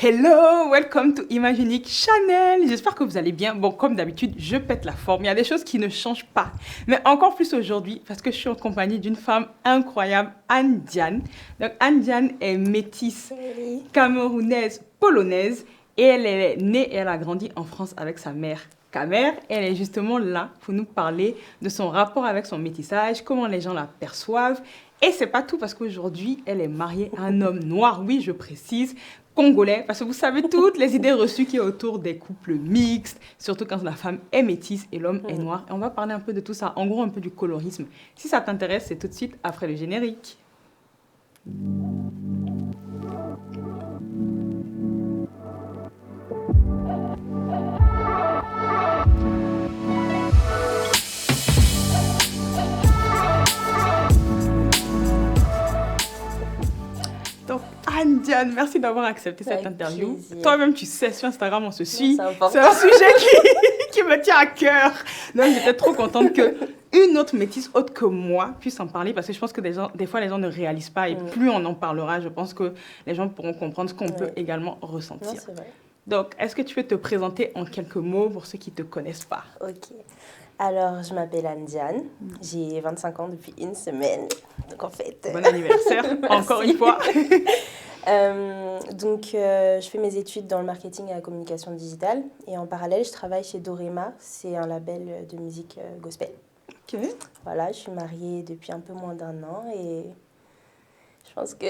Hello, welcome to Imaginique Channel. J'espère que vous allez bien. Bon, comme d'habitude, je pète la forme. Il y a des choses qui ne changent pas. Mais encore plus aujourd'hui, parce que je suis en compagnie d'une femme incroyable, Anne Diane. Donc, Anne Diane est métisse Oui. camerounaise, polonaise. Et elle est née et elle a grandi en France avec sa mère. Kamer, elle est justement là pour nous parler de son rapport avec son métissage, comment les gens la perçoivent. Et c'est pas tout parce qu'aujourd'hui, elle est mariée à un homme noir, oui, je précise, congolais, parce que vous savez toutes les idées reçues qu'il y a autour des couples mixtes, surtout quand la femme est métisse et l'homme est noir. Et on va parler un peu de tout ça, en gros un peu du colorisme. Si ça t'intéresse, c'est tout de suite après le générique. Donc, Anne Diane, merci d'avoir accepté cette Avec interview. plaisir. Toi-même, tu sais, sur Instagram, on se suit. c'est important. C'est un sujet qui me tient à cœur. Donc, j'étais trop contente qu'une autre métisse autre que moi puisse en parler parce que je pense que des fois, les gens ne réalisent pas et plus on en parlera, je pense que les gens pourront comprendre ce qu'on peut également Non, ressentir. c'est vrai. Donc, est-ce que tu peux te présenter en quelques mots pour ceux qui ne te connaissent pas? Ok. Alors, je m'appelle Anne Diane. J'ai 25 ans depuis une semaine. Donc, en fait... Bon anniversaire, encore une fois. Je fais mes études dans le marketing et la communication digitale. Et en parallèle, je travaille chez Dorema. C'est un label de musique gospel. Ok. Voilà, je suis mariée depuis un peu moins d'1 an et je pense que...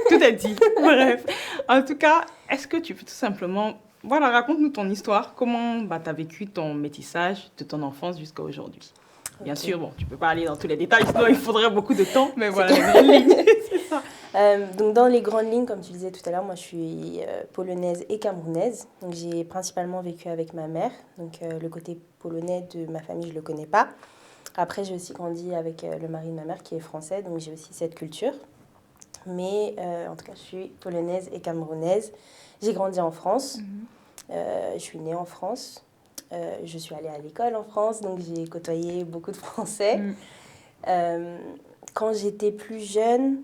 Tout est dit. Bref. En tout cas, est-ce que tu peux tout simplement... Voilà, raconte-nous ton histoire. Comment tu as vécu ton métissage de ton enfance jusqu'à aujourd'hui? Bien sûr, bon, tu peux pas aller dans tous les détails, sinon il faudrait beaucoup de temps, mais voilà, les grandes lignes, c'est ça. Donc dans les grandes lignes, comme tu disais tout à l'heure, moi je suis polonaise et camerounaise. Donc j'ai principalement vécu avec ma mère. Donc le côté polonais de ma famille, je le connais pas. Après, j'ai aussi grandi avec le mari de ma mère qui est français, donc j'ai aussi cette culture. Mais en tout cas, je suis polonaise et camerounaise. J'ai grandi en France. Je suis née en France. Je suis allée à l'école en France, donc j'ai côtoyé beaucoup de Français. Quand j'étais plus jeune,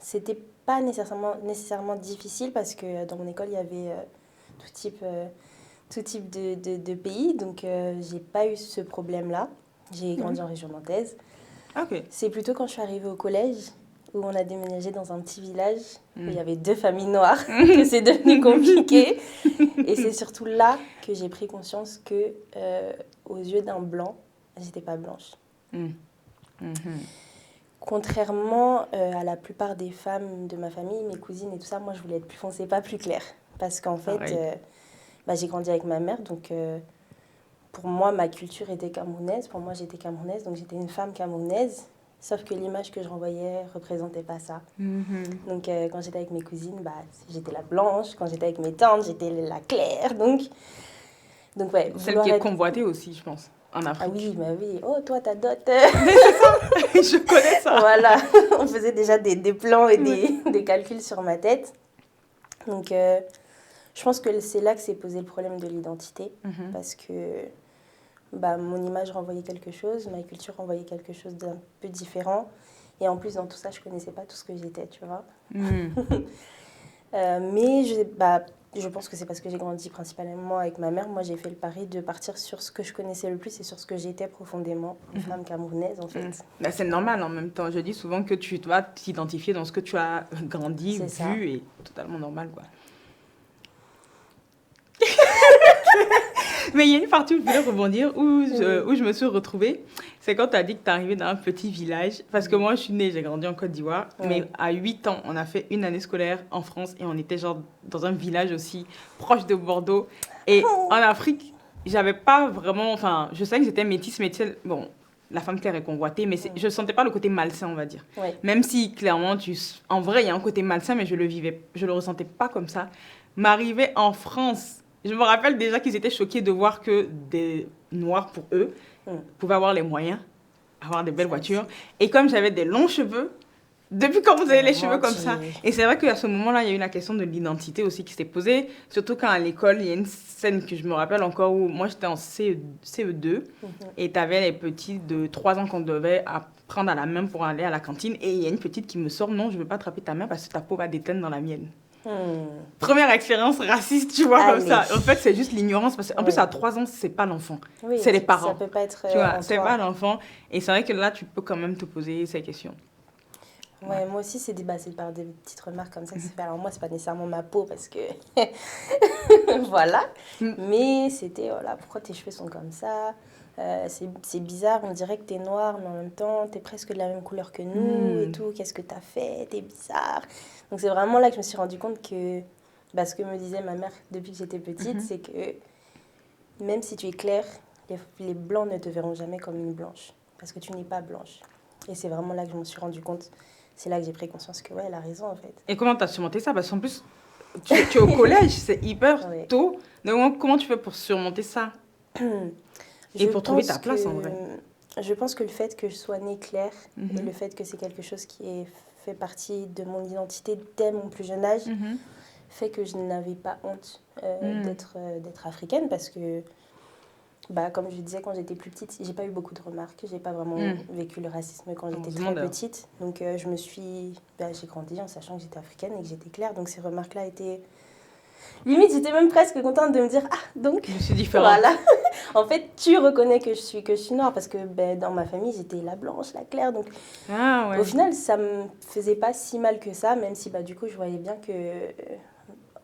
c'était pas nécessairement difficile parce que dans mon école, il y avait tout type de pays. Donc, j'ai pas eu ce problème-là. J'ai grandi en région nantaise. Ok. C'est plutôt quand je suis arrivée au collège où on a déménagé dans un petit village où il y avait 2 familles noires que c'est devenu compliqué. Et c'est surtout là que j'ai pris conscience que, aux yeux d'un blanc, j'étais pas blanche. Contrairement à la plupart des femmes de ma famille, mes cousines et tout ça, moi je voulais être plus foncée, pas plus claire. Parce qu'en fait, j'ai grandi avec ma mère, donc pour moi ma culture était camerounaise, pour moi j'étais camerounaise, donc j'étais une femme camerounaise. Sauf que l'image que je renvoyais ne représentait pas ça. Donc quand j'étais avec mes cousines, j'étais la blanche. Quand j'étais avec mes tantes, j'étais la claire. Donc ouais. Celle qui est convoitée aussi, je pense, en Afrique. Ah oui, bah oui. Oh, toi, ta dot. Je connais ça. Voilà. On faisait déjà des plans et des calculs sur ma tête. Donc je pense que c'est là que s'est posé le problème de l'identité. Parce que mon image renvoyait quelque chose, ma culture renvoyait quelque chose d'un peu différent. Et en plus, dans tout ça, je ne connaissais pas tout ce que j'étais, tu vois. Mais je pense que c'est parce que j'ai grandi principalement avec ma mère. Moi, j'ai fait le pari de partir sur ce que je connaissais le plus et sur ce que j'étais profondément, une femme camerounaise, en fait. C'est normal en même temps. Je dis souvent que tu dois t'identifier dans ce que tu as grandi, vu, et totalement normal, quoi. Mais il y a une partie où je voulais rebondir, où je me suis retrouvée. C'est quand tu as dit que tu es arrivée dans un petit village. Parce que moi, je suis née, j'ai grandi en Côte d'Ivoire. Mais à 8 ans, on a fait une année scolaire en France. Et on était genre dans un village aussi, proche de Bordeaux. Et en Afrique, j'avais pas vraiment... Enfin, je sais que j'étais métisse, mais bon, la femme claire est convoitée. Mais je ne sentais pas le côté malsain, on va dire. Même si, clairement, en vrai, il y a un côté malsain, mais je le ressentais pas comme ça. M'arriver en France... Je me rappelle déjà qu'ils étaient choqués de voir que des Noirs, pour eux, pouvaient avoir les moyens, avoir des belles voitures. Et comme j'avais des longs cheveux, depuis quand vous avez les cheveux comme ça? Et c'est vrai qu'à ce moment-là, il y a eu la question de l'identité aussi qui s'est posée. Surtout quand à l'école, il y a une scène que je me rappelle encore où moi, j'étais en CE2 et tu avais les petits de 3 ans qu'on devait prendre à la main pour aller à la cantine. Et il y a une petite qui me sort, non, je ne veux pas attraper ta main parce que ta peau va déteindre dans la mienne. Première expérience raciste, tu vois, comme Allez. ça. En fait, c'est juste l'ignorance. Parce qu'en plus, Ouais. à 3 ans, c'est pas l'enfant. Oui, C'est les ça parents. peut pas être Tu vois, en c'est soi. pas l'enfant. Et c'est vrai que là, tu peux quand même te poser ces questions. Ouais, moi aussi, c'est par des petites remarques comme ça que c'est fait. Alors moi, c'est pas nécessairement ma peau parce que... voilà. Mm. Mais c'était, voilà, pourquoi tes cheveux sont comme ça? C'est bizarre, on dirait que t'es noir, mais en même temps, t'es presque de la même couleur que nous et tout. Qu'est-ce que t'as fait? T'es bizarre. Donc c'est vraiment là que je me suis rendu compte que... ce que me disait ma mère depuis que j'étais petite, c'est que même si tu es claire, les blancs ne te verront jamais comme une blanche. Parce que tu n'es pas blanche. Et c'est vraiment là que je me suis rendu compte. C'est là que j'ai pris conscience que, ouais, elle a raison, en fait. Et comment tu as surmonté ça? Parce qu'en plus, tu es au collège, c'est hyper Ouais. tôt. Donc, comment tu fais pour surmonter ça? Et pour trouver ta place, en vrai. Je pense que le fait que je sois née claire et le fait que c'est quelque chose qui fait partie de mon identité dès mon plus jeune âge fait que je n'avais pas honte d'être africaine parce que, comme je disais, quand j'étais plus petite, j'ai pas eu beaucoup de remarques. J'ai pas vraiment vécu le racisme quand j'étais très petite. Donc, j'ai grandi en sachant que j'étais africaine et que j'étais claire. Donc, ces remarques-là étaient... Limite, j'étais même presque contente de me dire, donc... Je suis différente. Voilà. En fait, tu reconnais que je suis noire parce que dans ma famille, j'étais la blanche, la claire. Donc, au final, ça me faisait pas si mal que ça, même si, du coup, je voyais bien que...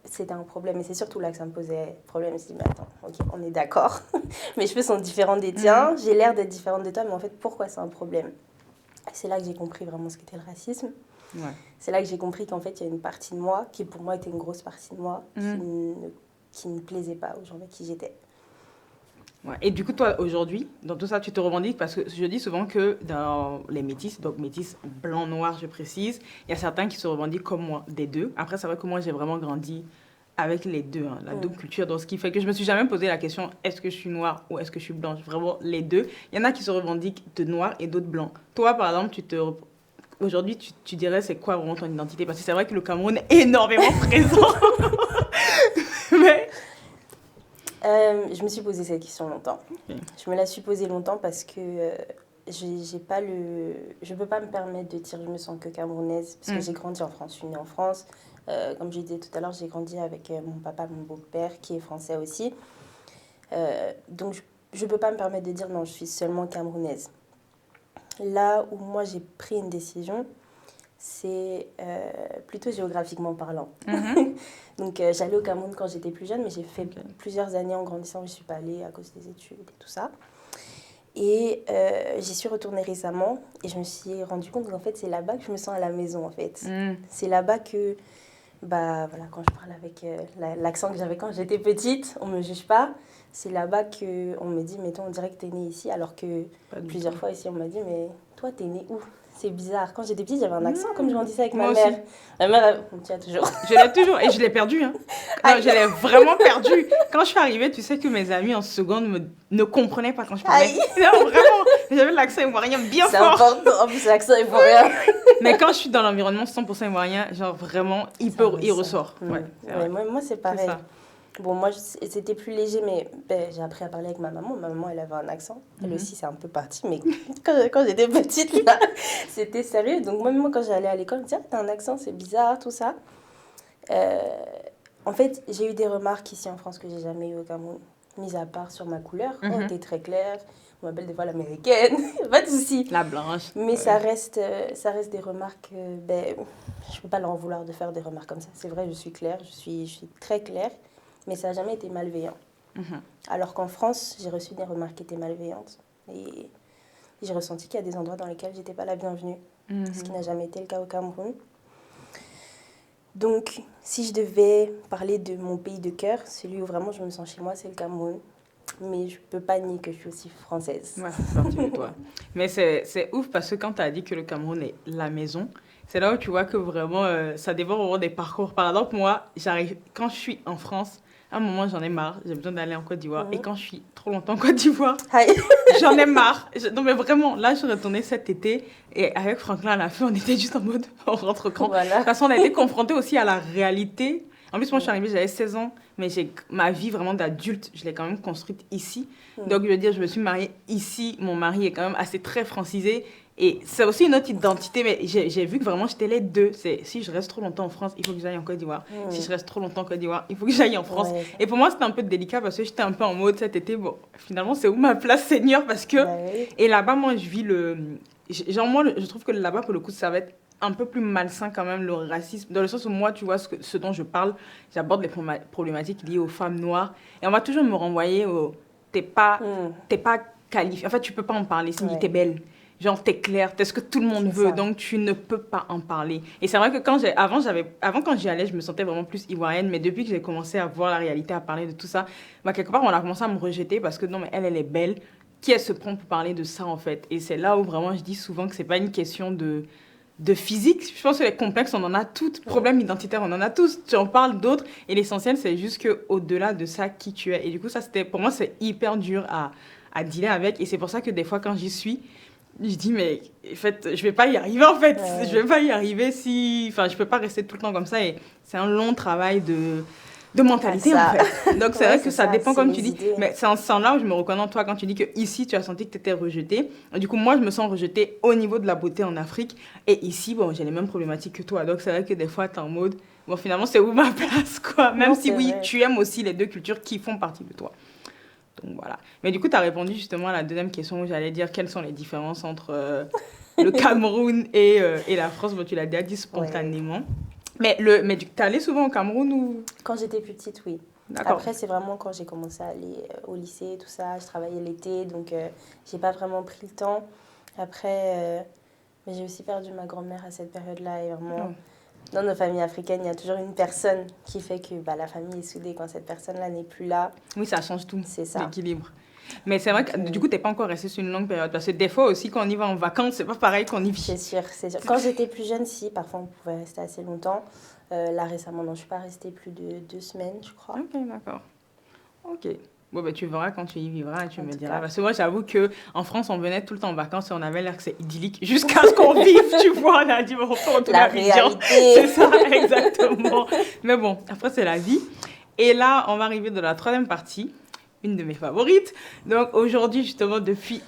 c'était un problème, et c'est surtout là que ça me posait problème. Je me suis dit, mais attends, ok, on est d'accord. Mes cheveux sont différents des tiens, j'ai l'air d'être différente de toi, mais en fait, pourquoi c'est un problème? C'est là que j'ai compris vraiment ce qu'était le racisme. Ouais. C'est là que j'ai compris qu'en fait, il y a une partie de moi, qui pour moi était une grosse partie de moi, qui ne plaisait pas aux gens avec qui j'étais. Ouais. Et du coup, toi, aujourd'hui, dans tout ça, tu te revendiques parce que je dis souvent que dans les métis, donc métis blanc, noir, je précise, il y a certains qui se revendiquent comme moi, des deux. Après, c'est vrai que moi, j'ai vraiment grandi avec les deux, la double culture. Donc, ce qui fait que je me suis jamais posé la question, est-ce que je suis noire ou est-ce que je suis blanche? Vraiment, les deux. Il y en a qui se revendiquent de noir et d'autres blancs. Toi, par exemple, aujourd'hui, tu dirais c'est quoi vraiment ton identité? Parce que c'est vrai que le Cameroun est énormément présent. Mais... je me suis posé cette question longtemps. Je me la suis posée longtemps parce que je peux pas me permettre de dire je me sens que camerounaise parce que j'ai grandi en France, je suis née en France. Comme je disais tout à l'heure, j'ai grandi avec mon papa, mon beau-père qui est français aussi. Donc je peux pas me permettre de dire non, je suis seulement camerounaise. Là où moi j'ai pris une décision, c'est plutôt géographiquement parlant. Donc j'allais au Cameroun quand j'étais plus jeune, mais j'ai fait plusieurs années en grandissant où je ne suis pas allée à cause des études et tout ça. Et j'y suis retournée récemment et je me suis rendu compte qu'en fait c'est là-bas que je me sens à la maison en fait. C'est là-bas que, quand je parle avec l'accent que j'avais quand j'étais petite, on ne me juge pas. C'est là-bas qu'on me dit, mais toi on dirait que tu es née ici, alors que plusieurs fois ici on m'a dit, mais toi tu es née où? C'est bizarre. Quand j'étais petite, j'avais un accent comme je grandissais avec ma mère. Aussi. Ma mère, tu as toujours. Je l'ai toujours et je l'ai perdu. Non, je l'ai vraiment perdu. Quand je suis arrivée, tu sais que mes amis en seconde ne comprenaient pas quand je parlais. Non, vraiment, j'avais l'accent ivoirien bien fort. C'est important, en plus l'accent ivoirien. Mais quand je suis dans l'environnement 100% ivoirien, genre vraiment, il ressort. Ouais, moi, c'est pareil. Bon, moi, c'était plus léger, mais j'ai appris à parler avec ma maman. Ma maman, elle avait un accent. Elle aussi, c'est un peu parti. Mais quand j'étais petite, là, c'était sérieux. Donc, moi, quand j'allais à l'école, je me disais, t'as un accent, c'est bizarre, tout ça. En fait, j'ai eu des remarques ici en France que j'ai jamais eu au Cameroun. Mis à part sur ma couleur. Oh, t'es très claire. On m'appelle des fois l'américaine. Pas de souci. La blanche. Mais ça reste des remarques... je peux pas leur en vouloir de faire des remarques comme ça. C'est vrai, je suis claire. Je suis très claire. Mais ça n'a jamais été malveillant. Alors qu'en France, j'ai reçu des remarques qui étaient malveillantes. Et j'ai ressenti qu'il y a des endroits dans lesquels je n'étais pas la bienvenue. Ce qui n'a jamais été le cas au Cameroun. Donc, si je devais parler de mon pays de cœur, celui où vraiment je me sens chez moi, c'est le Cameroun. Mais je ne peux pas nier que je suis aussi française. Ouais, c'est parti de toi. Mais c'est ouf parce que quand tu as dit que le Cameroun est la maison, c'est là où tu vois que vraiment, ça dépend vraiment des parcours. Par exemple, moi, quand je suis en France, à un moment, j'en ai marre. J'ai besoin d'aller en Côte d'Ivoire. Et quand je suis trop longtemps en Côte d'Ivoire, j'en ai marre. Non, mais vraiment, là, je suis retournée cet été. Et avec Franklin, à la fin, on était juste en mode, on rentre quand. Voilà. De toute façon, on a été confrontés aussi à la réalité. En plus, moi, je suis arrivée, j'avais 16 ans. Mais ma vie vraiment d'adulte, je l'ai quand même construite ici. Donc, je veux dire, je me suis mariée ici. Mon mari est quand même assez très francisé. Et c'est aussi une autre identité, mais j'ai vu que vraiment j'étais les deux. C'est si je reste trop longtemps en France, il faut que j'aille en Côte d'Ivoire. Si je reste trop longtemps en Côte d'Ivoire, il faut que j'aille en France. Ouais. Et pour moi, c'était un peu délicat parce que j'étais un peu en mode cet été, bon, finalement, c'est où ma place, Seigneur? Parce que. Bah oui. Et là-bas, moi, je vis le. Genre, moi, je trouve que là-bas, pour le coup, ça va être un peu plus malsain quand même, le racisme. Dans le sens où moi, tu vois, ce dont je parle, j'aborde les problématiques liées aux femmes noires. Et on va toujours me renvoyer au. T'es pas qualifié. En fait, tu peux pas en parler, Cindy, t'es belle. Genre, t'es claire, t'es ce que tout le monde veut, donc tu ne peux pas en parler. Et c'est vrai que avant, quand j'y allais, je me sentais vraiment plus ivoirienne, mais depuis que j'ai commencé à voir la réalité, à parler de tout ça, bah, quelque part, on a commencé à me rejeter parce que non, mais elle est belle. Qui elle se prend pour parler de ça, en fait? Et c'est là où vraiment je dis souvent que c'est pas une question de physique. Je pense que les complexes, on en a tous. Problèmes identitaires, on en a tous. Tu en parles d'autres. Et l'essentiel, c'est juste qu'au-delà de ça, qui tu es. Et du coup, ça, pour moi, c'est hyper dur à dealer avec. Et c'est pour ça que des fois, quand j'y suis, je dis, mais en fait, je vais pas y arriver, en fait. Ouais. Je vais pas y arriver si... Enfin, je peux pas rester tout le temps comme ça. Et c'est un long travail de mentalité, en fait. Donc, c'est vrai que ça dépend, comme tu dis. Idées. Mais c'est en ce sens-là où je me reconnais en toi quand tu dis que ici, tu as senti que tu étais rejetée. Et du coup, moi, je me sens rejetée au niveau de la beauté en Afrique. Et ici, bon, j'ai les mêmes problématiques que toi. Donc, c'est vrai que des fois, tu es en mode, bon, finalement, c'est où ma place, quoi. Même Non, si, oui, vrai. tu aimes aussi les deux cultures qui font partie de toi. Donc, voilà. Mais du coup, tu as répondu justement à la deuxième question où j'allais dire quelles sont les différences entre le Cameroun et la France. Bon, tu l'as déjà dit spontanément. Ouais. Mais tu es allée souvent au Cameroun ou... Quand j'étais plus petite, oui. D'accord. Après, c'est vraiment quand j'ai commencé à aller au lycée, tout ça. Je travaillais l'été, donc j'ai pas vraiment pris le temps. Après, mais j'ai aussi perdu ma grand-mère à cette période-là. Et vraiment, dans nos familles africaines, il y a toujours une personne qui fait que la famille est soudée quand cette personne-là n'est plus là. Oui, ça change tout, c'est ça. L'équilibre. Mais c'est vrai que du coup, tu n'es pas encore restée sur une longue période. Parce que des fois aussi, quand on y va en vacances, c'est pas pareil qu'on y vit. C'est sûr, c'est sûr. Quand j'étais plus jeune, si, parfois on pouvait rester assez longtemps. Là, récemment, non, je ne suis pas restée plus de 2 semaines, je crois. Ok, d'accord. Ok. Bon, ben, tu verras quand tu y vivras et tu me diras. Parce que moi, j'avoue qu'en France, on venait tout le temps en vacances et on avait l'air que c'est idyllique jusqu'à ce qu'on vive, tu vois. On a dit, bon, on retourne la à réalité. C'est ça, exactement. Mais bon, après, c'est la vie. Et là, on va arriver dans la troisième partie, une de mes favorites. Donc, aujourd'hui, justement, depuis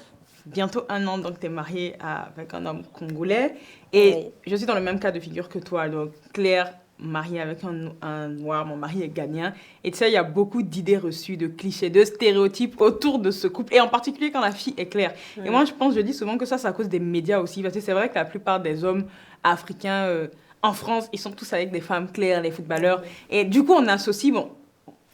bientôt 1 an, donc tu es mariée avec un homme congolais. Et je suis dans le même cas de figure que toi. Donc, Claire, mariée avec un noir, mon mari est ghanéen. Et tu sais, il y a beaucoup d'idées reçues, de clichés, de stéréotypes autour de ce couple. Et en particulier quand la fille est claire. Et moi, je dis souvent que ça, c'est à cause des médias aussi. Parce que c'est vrai que la plupart des hommes africains en France, ils sont tous avec des femmes claires, les footballeurs. Et du coup, on associe,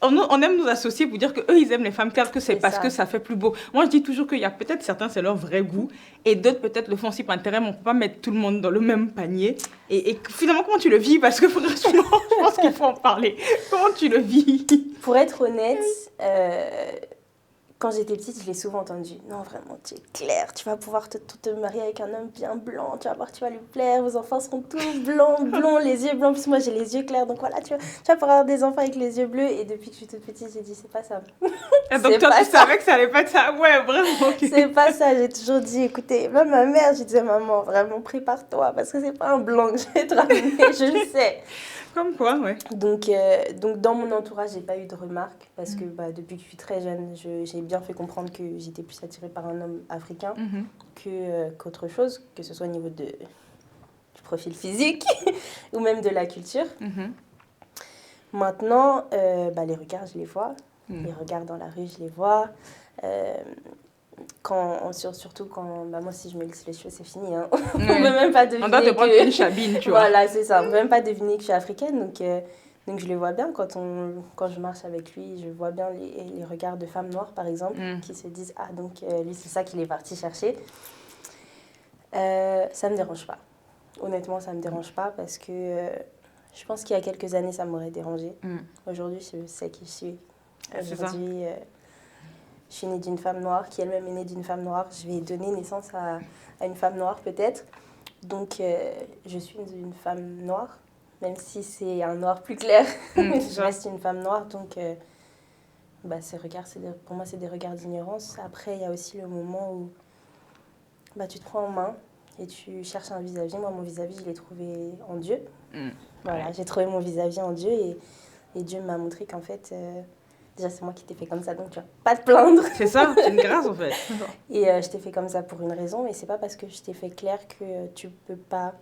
on aime nous associer pour dire qu'eux, ils aiment les femmes claires, que c'est parce que ça fait plus beau. Moi, je dis toujours qu'il y a peut-être certains, c'est leur vrai goût, et d'autres, peut-être, le font aussi par intérêt, mais on ne peut pas mettre tout le monde dans le même panier. Et finalement, comment tu le vis? Parce que franchement, je pense qu'il faut en parler. Comment tu le vis? Pour être honnête, quand j'étais petite, je l'ai souvent entendu. Non, vraiment, tu es claire, tu vas pouvoir te marier avec un homme bien blanc, tu vas voir, tu vas lui plaire, vos enfants seront tous blancs, blonds, les yeux blancs. En plus, moi, j'ai les yeux clairs, donc voilà, tu vas pouvoir avoir des enfants avec les yeux bleus. Et depuis que je suis toute petite, j'ai dit, c'est pas ça. Donc, toi, tu savais que ça allait pas être ça? Ouais, vraiment. Okay. C'est pas ça, j'ai toujours dit, écoutez, même ma mère, je disais, maman, vraiment, prépare-toi, parce que c'est pas un blanc que je vais te ramener, je le sais. Comme quoi, ouais. Donc dans mon entourage, j'ai pas eu de remarques parce que depuis que je suis très jeune, j'ai bien fait comprendre que j'étais plus attirée par un homme africain qu'autre chose, que ce soit au niveau du profil physique ou même de la culture. Maintenant, les regards, je les vois. Les regards dans la rue, je les vois. Surtout quand moi si je me lisse les cheveux c'est fini hein. On peut même pas deviner on doit te prendre une chabine tu vois. Voilà c'est ça, on peut même pas deviner que je suis africaine donc je le vois bien quand je marche avec lui, je vois bien les regards de femmes noires par exemple qui se disent ah donc lui c'est ça qu'il est parti chercher. Ça me dérange pas, honnêtement ça me dérange pas parce que je pense qu'il y a quelques années ça m'aurait dérangé. Aujourd'hui je sais qui je suis. Aujourd'hui je suis née d'une femme noire, qui elle-même est née d'une femme noire. Je vais donner naissance à une femme noire peut-être. Donc je suis une femme noire, même si c'est un noir plus clair. Je reste une femme noire, donc ces regards, pour moi c'est des regards d'ignorance. Après il y a aussi le moment où tu te prends en main et tu cherches un vis-à-vis. Moi mon vis-à-vis je l'ai trouvé en Dieu. Voilà, j'ai trouvé mon vis-à-vis en Dieu et Dieu m'a montré qu'en fait... Déjà, c'est moi qui t'ai fait comme ça, donc tu vas pas te plaindre. C'est ça, c'est une grâce en fait. Et je t'ai fait comme ça pour une raison, et c'est pas parce que je t'ai fait clair que tu peux pas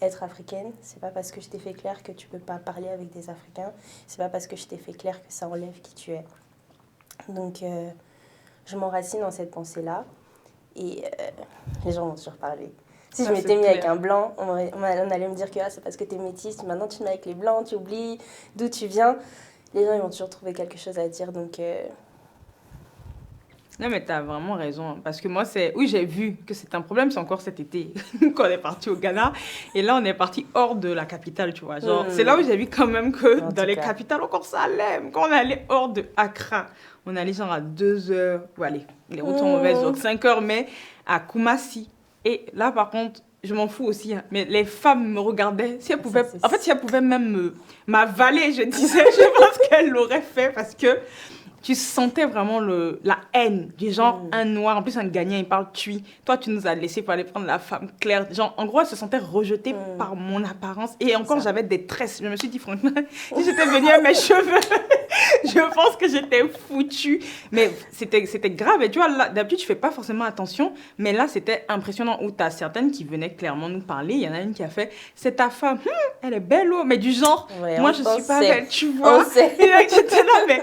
être africaine, c'est pas parce que je t'ai fait clair que tu peux pas parler avec des Africains, c'est pas parce que je t'ai fait clair que ça enlève qui tu es. Donc, je m'enracine dans cette pensée-là, et les gens vont toujours parler. Si Ça, je m'étais mis clair. avec un blanc, on allait me dire que c'est parce que t'es métisse, maintenant tu te mets avec les blancs, tu oublies d'où tu viens. Les gens, ils vont toujours trouver quelque chose à dire, donc... Non, mais t'as vraiment raison. Hein, parce que moi, oui, j'ai vu que c'est un problème, c'est encore cet été, quand on est parti au Ghana. Et là, on est parti hors de la capitale, tu vois. Genre, c'est là où j'ai vu quand même que En dans tout les cas. capitales, encore ça allait. Quand on est allé hors de Accra, on allait genre à 2 heures. Bon, allez, les routes sont mauvaises, donc 5 heures, mais à Kumasi. Et là, par contre, je m'en fous aussi. Hein, mais les femmes me regardaient. Si elles pouvaient, en fait, si elles pouvaient même m'avaler, je disais, je pense qu'elles l'auraient fait parce que tu sentais vraiment la haine du genre un noir, en plus un gagnant, il parle tui. Toi, tu nous as laissé pour aller prendre la femme claire. Genre, en gros, elle se sentait rejetée par mon apparence. Et encore, j'avais des tresses. Je me suis dit, franchement, si j'étais venue à mes cheveux, je pense que j'étais foutue. Mais c'était grave. Et tu vois, là, d'habitude, je fais pas forcément attention. Mais là, c'était impressionnant. Où tu as certaines qui venaient clairement nous parler. Il y en a une qui a fait, c'est ta femme. Elle est belle, oh. Mais du genre, Ouais, moi, je suis pas sait. belle, tu vois. On sait. Et là, j'étais là, mais...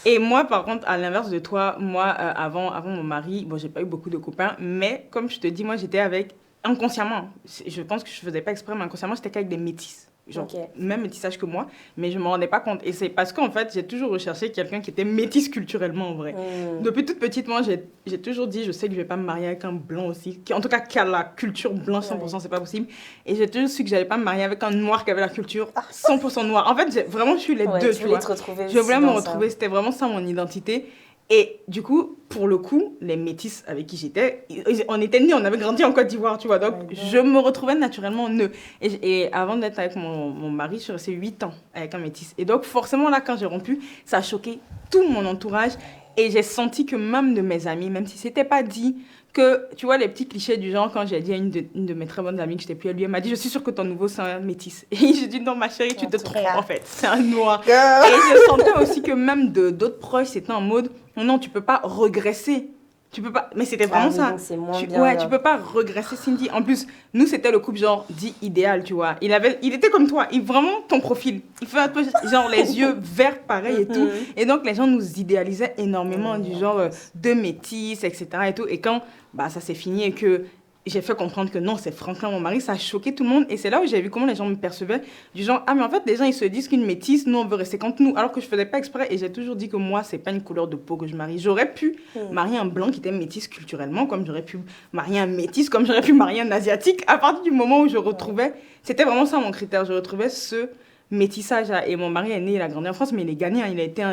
Et moi, par contre, à l'inverse de toi, moi, avant mon mari, bon, j'ai pas eu beaucoup de copains, mais comme je te dis, moi, j'étais avec, inconsciemment, je pense que je faisais pas exprès, mais inconsciemment, j'étais qu'avec des métis. Genre, même métissage que moi, mais je me rendais pas compte. Et c'est parce qu'en fait, j'ai toujours recherché quelqu'un qui était métisse culturellement, en vrai. Depuis toute petite, moi, j'ai toujours dit, je sais que je vais pas me marier avec un blanc aussi, en tout cas, qui a la culture blanche 100%, c'est pas possible. Et j'ai toujours su que j'allais pas me marier avec un noir qui avait la culture 100% noire. En fait, vraiment, je suis les deux, tu vois. Je voulais me retrouver, c'était vraiment ça mon identité. Et du coup, pour le coup, les métis avec qui j'étais, on était nés, on avait grandi en Côte d'Ivoire, tu vois. Donc, je me retrouvais naturellement en eux. Et avant d'être avec mon mari, je suis restée 8 ans avec un métis. Et donc, forcément, là, quand j'ai rompu, ça a choqué tout mon entourage. Et j'ai senti que même de mes amis, même si c'était pas dit, que, tu vois, les petits clichés du genre, quand j'ai dit à une de mes très bonnes amies que j'étais plus à lui, elle m'a dit, je suis sûre que ton nouveau, c'est un métis. Et j'ai dit, non, ma chérie, tu te trompes, en fait. C'est un noir. Et je sentais aussi que même d'autres proches, c'était en mode, non, tu peux pas regresser. Tu peux pas... Mais c'était vraiment ça. Donc c'est moins bien, ouais, tu peux pas regresser, Cindy. En plus, nous, c'était le couple, genre, dit idéal, tu vois. Il était comme toi. Vraiment, ton profil. Il fait un peu, genre, les yeux verts, pareil, et tout. Et donc, les gens nous idéalisaient énormément, du genre, de métis, etc. Et tout. Et quand, bah, ça s'est fini et que j'ai fait comprendre que non, c'est Franklin, mon mari, ça a choqué tout le monde. Et c'est là où j'ai vu comment les gens me percevaient. Du genre, ah, mais en fait, les gens, ils se disent qu'une métisse, nous, on veut rester contre nous. Alors que je faisais pas exprès. Et j'ai toujours dit que moi, c'est pas une couleur de peau que je marie. J'aurais pu marier un blanc qui était métisse culturellement, comme j'aurais pu marier un métis, comme j'aurais pu marier un asiatique. À partir du moment où je retrouvais, c'était vraiment ça mon critère. Je retrouvais ce métissage. Et mon mari est né, il a grandi en France, mais il est ghanéen. Il a été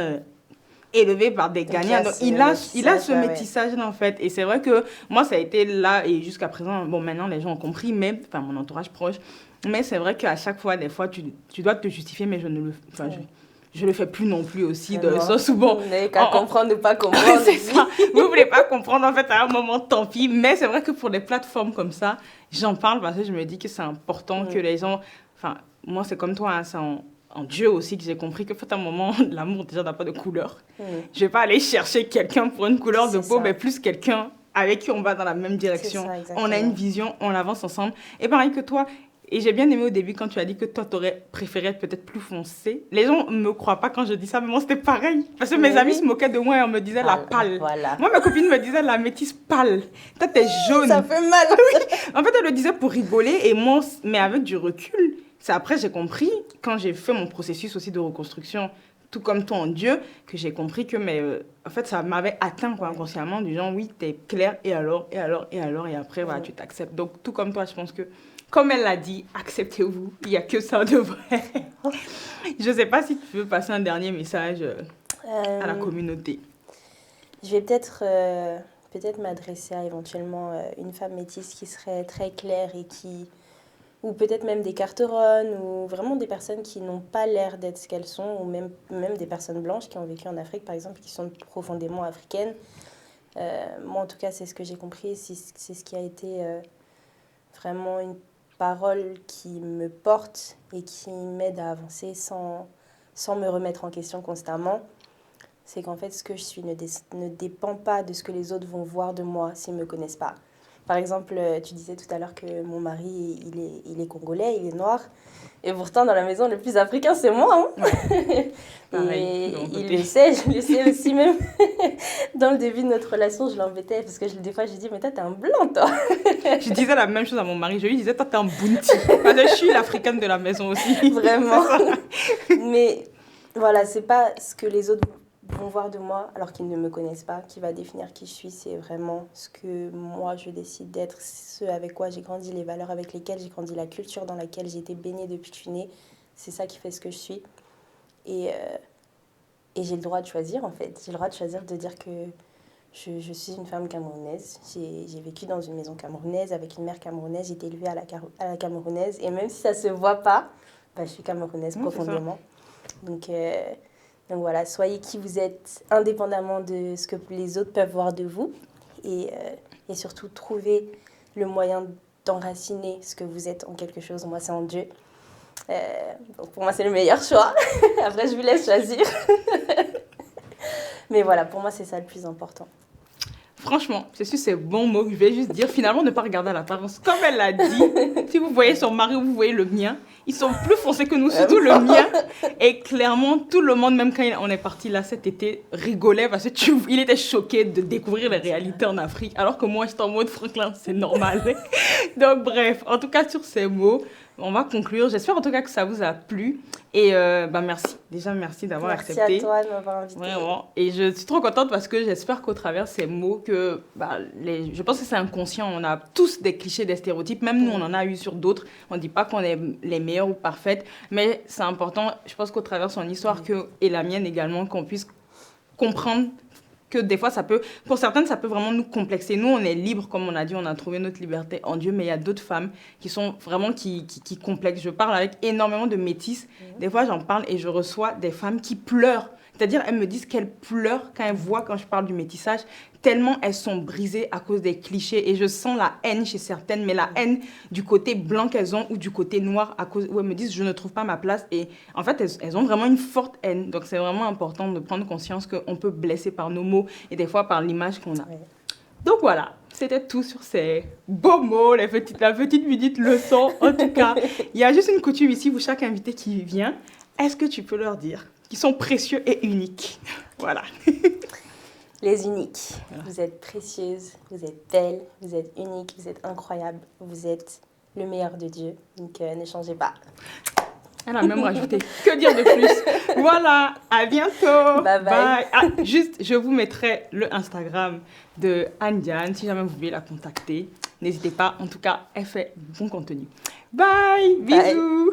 élevé par des gagnants. Donc, il a ce métissage-là, en fait. Et c'est vrai que moi, ça a été là, et jusqu'à présent, bon, maintenant, les gens ont compris, mais, enfin, mon entourage proche, mais c'est vrai qu'à chaque fois, des fois, tu dois te justifier, mais je ne le... Enfin, je le fais plus non plus aussi, dans le sens où, bon... Vous n'avez qu'à comprendre ou pas comprendre. C'est ça. Vous voulez pas comprendre, en fait, à un moment, tant pis. Mais c'est vrai que pour des plateformes comme ça, j'en parle parce que je me dis que c'est important que les gens... Enfin, moi, c'est comme toi, hein, c'est en Dieu aussi que j'ai compris que, en fait, à un moment, l'amour, déjà, n'a pas de couleur. Je vais pas aller chercher quelqu'un pour une couleur de peau, mais plus quelqu'un avec qui on va dans la même direction. On a une vision, on avance ensemble. Et pareil que toi... Et j'ai bien aimé au début quand tu as dit que toi, tu aurais préféré être peut-être plus foncé. Les gens ne me croient pas quand je dis ça, mais moi, c'était pareil. Parce que mes amis se moquaient de moi et on me disait la pâle. Voilà. Moi, ma copine me disait la métisse pâle. Toi, t'es jaune. Ça fait mal. Oui. En fait, elle le disait pour rigoler. Et moi, mais avec du recul, c'est après j'ai compris, quand j'ai fait mon processus aussi de reconstruction, tout comme toi en Dieu, que j'ai compris que en fait, ça m'avait atteint quoi, inconsciemment, du genre, oui, t'es clair, et alors, et après, voilà, tu t'acceptes. Donc, tout comme toi, je pense que, comme elle l'a dit, acceptez-vous, il n'y a que ça de vrai. Je ne sais pas si tu veux passer un dernier message à la communauté. Je vais peut-être m'adresser à éventuellement une femme métisse qui serait très claire et qui... Ou peut-être même des carteronnes, ou vraiment des personnes qui n'ont pas l'air d'être ce qu'elles sont, ou même des personnes blanches qui ont vécu en Afrique, par exemple, qui sont profondément africaines. Moi, en tout cas, c'est ce que j'ai compris, c'est ce qui a été vraiment une parole qui me porte et qui m'aide à avancer sans me remettre en question constamment. c'est qu'en fait, ce que je suis ne dépend pas de ce que les autres vont voir de moi s'ils ne me connaissent pas. Par exemple, tu disais tout à l'heure que mon mari, il est congolais, il est noir. Et pourtant, dans la maison, le plus africain, c'est moi. Hein. Ouais. Pareil, Et de mon il côté. le sait, je le sais aussi même. Dans le début de notre relation, je l'embêtais parce que des fois, je lui dis, mais toi, t'es un blanc, toi. Je disais la même chose à mon mari. Je lui disais, toi, t'es un bounty. Parce que je suis l'africaine de la maison aussi. Vraiment. C'est ça. Mais voilà, c'est pas ce que les autres vont voir de moi alors qu'ils ne me connaissent pas qui va définir qui je suis. C'est vraiment ce que moi, je décide d'être, ce avec quoi j'ai grandi, les valeurs avec lesquelles j'ai grandi, la culture dans laquelle j'ai été baignée depuis que je suis née. C'est ça qui fait ce que je suis. Et, et j'ai le droit de choisir, en fait. J'ai le droit de choisir de dire que je suis une femme camerounaise. J'ai vécu dans une maison camerounaise avec une mère camerounaise. J'ai été élevée à la camerounaise. Et même si ça ne se voit pas, bah, je suis camerounaise profondément. Donc voilà, soyez qui vous êtes, indépendamment de ce que les autres peuvent voir de vous. Et surtout, trouvez le moyen d'enraciner ce que vous êtes en quelque chose. Moi, c'est en Dieu. Donc pour moi, c'est le meilleur choix. Après, je vous laisse choisir. Mais voilà, pour moi, c'est ça le plus important. Franchement, c'est sûr, c'est bon mot. Je vais juste dire, finalement, ne pas regarder à l'apparence. Comme elle l'a dit, si vous voyez son mari ou vous voyez le mien, ils sont plus foncés que nous, surtout le mien. Et clairement, tout le monde, même quand on est parti là cet été, rigolait parce qu'il était choqué de découvrir les réalités en Afrique. Alors que moi, j'étais en mode Franklin, c'est normal. Donc, bref, en tout cas, sur ces mots, on va conclure. J'espère en tout cas que ça vous a plu. Et merci. Déjà, merci d'avoir accepté. Merci à toi de m'avoir invité. Vraiment. Et je suis trop contente parce que j'espère qu'au travers ces mots, je pense que c'est inconscient. On a tous des clichés, des stéréotypes. Même nous, on en a eu sur d'autres. On ne dit pas qu'on est les meilleurs ou parfaites. Mais c'est important, je pense qu'au travers de son histoire, et la mienne également, qu'on puisse comprendre que des fois, pour certaines, ça peut vraiment nous complexer. Nous, on est libres, comme on a dit, on a trouvé notre liberté en Dieu, mais il y a d'autres femmes qui sont vraiment qui complexent. Je parle avec énormément de métisses. Des fois, j'en parle et je reçois des femmes qui pleurent. C'est-à-dire, elles me disent qu'elles pleurent quand elles voient, quand je parle du métissage, tellement elles sont brisées à cause des clichés. Et je sens la haine chez certaines, mais la haine du côté blanc qu'elles ont ou du côté noir, où elles me disent, je ne trouve pas ma place. Et en fait, elles ont vraiment une forte haine. Donc, c'est vraiment important de prendre conscience qu'on peut blesser par nos mots et des fois par l'image qu'on a. Ouais. Donc, voilà. C'était tout sur ces beaux mots, la petite minute leçon. En tout cas, il y a juste une coutume ici où chaque invité qui vient, est-ce que tu peux leur dire qu'ils sont précieux et uniques? Voilà. Les uniques. Voilà. Vous êtes précieuses, vous êtes belles, vous êtes uniques, vous êtes incroyables, vous êtes le meilleur de Dieu. Donc ne changez pas. Elle a même rajouté. Que dire de plus? Voilà, à bientôt. Bye bye. Bye. Ah, juste, je vous mettrai le Instagram de Anne-Diane. Si jamais vous voulez la contacter, n'hésitez pas. En tout cas, elle fait bon contenu. Bye, bisous.